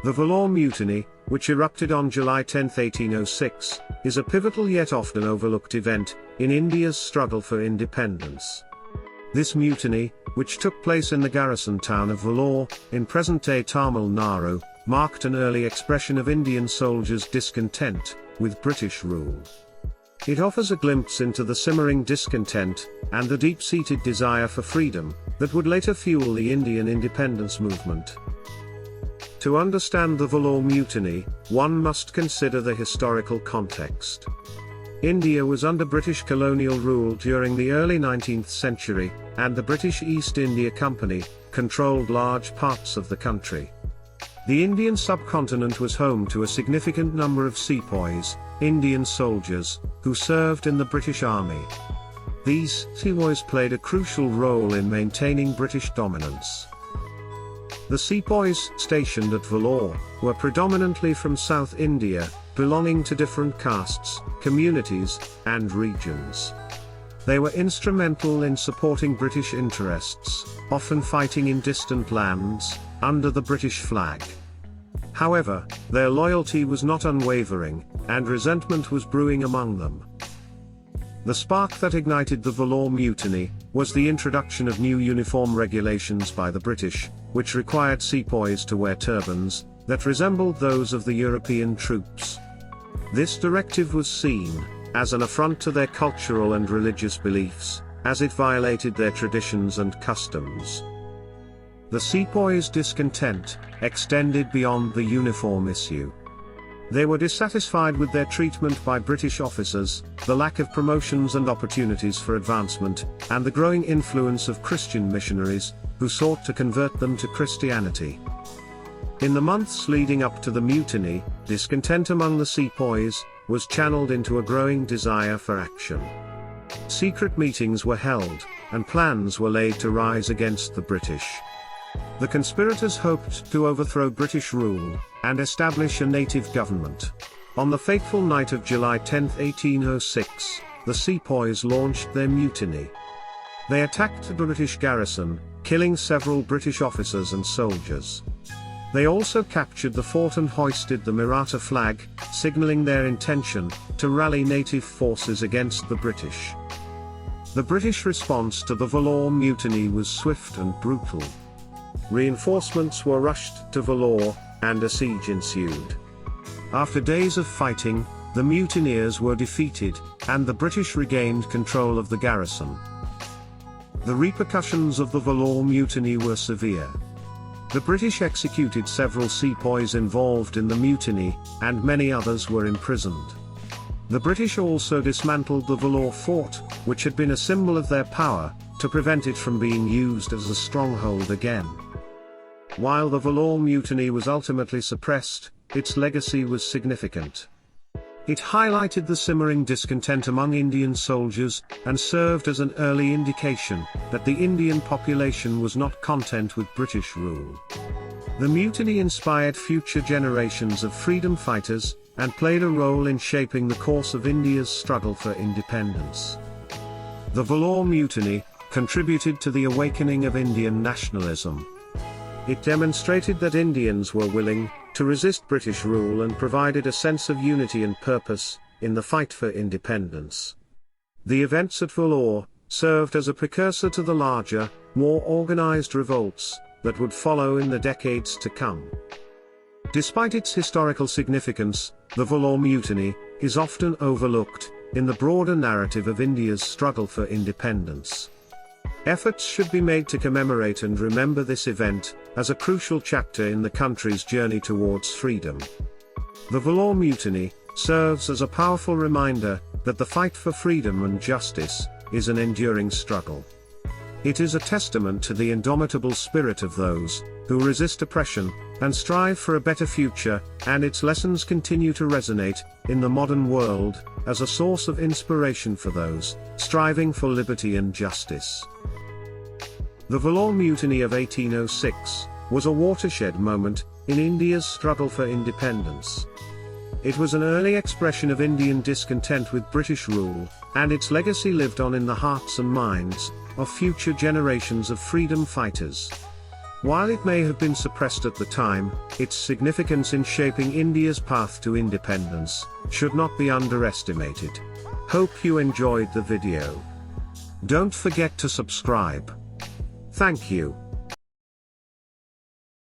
The Vellore Mutiny, which erupted on July 10, 1806, is a pivotal yet often overlooked event in India's struggle for independence. This mutiny, which took place in the garrison town of Vellore, in present-day Tamil Nadu, marked an early expression of Indian soldiers' discontent with British rule. It offers a glimpse into the simmering discontent and the deep-seated desire for freedom that would later fuel the Indian independence movement. To understand the Vellore Mutiny, one must consider the historical context. India was under British colonial rule during the early 19th century, and the British East India Company controlled large parts of the country. The Indian subcontinent was home to a significant number of sepoys, Indian soldiers, who served in the British Army. These sepoys played a crucial role in maintaining British dominance. The sepoys stationed at Vellore were predominantly from South India, belonging to different castes, communities, and regions. They were instrumental in supporting British interests, often fighting in distant lands, under the British flag. However, their loyalty was not unwavering, and resentment was brewing among them. The spark that ignited the Vellore Mutiny was the introduction of new uniform regulations by the British, which required sepoys to wear turbans that resembled those of the European troops. This directive was seen as an affront to their cultural and religious beliefs, as it violated their traditions and customs. The sepoys' discontent extended beyond the uniform issue. They were dissatisfied with their treatment by British officers, the lack of promotions and opportunities for advancement, and the growing influence of Christian missionaries, who sought to convert them to Christianity. In the months leading up to the mutiny, discontent among the sepoys was channeled into a growing desire for action. Secret meetings were held, and plans were laid to rise against the British. The conspirators hoped to overthrow British rule and establish a native government. On the fateful night of July 10, 1806, the sepoys launched their mutiny. They attacked the British garrison, killing several British officers and soldiers. They also captured the fort and hoisted the Maratha flag, signaling their intention to rally native forces against the British. The British response to the Vellore Mutiny was swift and brutal. Reinforcements were rushed to Vellore, and a siege ensued. After days of fighting, the mutineers were defeated, and the British regained control of the garrison. The repercussions of the Vellore Mutiny were severe. The British executed several sepoys involved in the mutiny, and many others were imprisoned. The British also dismantled the Vellore Fort, which had been a symbol of their power, to prevent it from being used as a stronghold again. While the Vellore Mutiny was ultimately suppressed, its legacy was significant. It highlighted the simmering discontent among Indian soldiers, and served as an early indication that the Indian population was not content with British rule. The mutiny inspired future generations of freedom fighters, and played a role in shaping the course of India's struggle for independence. The Vellore Mutiny contributed to the awakening of Indian nationalism. It demonstrated that Indians were willing to resist British rule and provided a sense of unity and purpose in the fight for independence. The events at Vellore served as a precursor to the larger, more organized revolts that would follow in the decades to come. Despite its historical significance, the Vellore Mutiny is often overlooked in the broader narrative of India's struggle for independence. Efforts should be made to commemorate and remember this event as a crucial chapter in the country's journey towards freedom. The Vellore Mutiny serves as a powerful reminder that the fight for freedom and justice is an enduring struggle. It is a testament to the indomitable spirit of those who resist oppression and strive for a better future, and its lessons continue to resonate in the modern world as a source of inspiration for those striving for liberty and justice. The Vellore Mutiny of 1806 was a watershed moment in India's struggle for independence. It was an early expression of Indian discontent with British rule, and its legacy lived on in the hearts and minds of future generations of freedom fighters. While it may have been suppressed at the time, its significance in shaping India's path to independence should not be underestimated. Hope you enjoyed the video. Don't forget to subscribe. Thank you.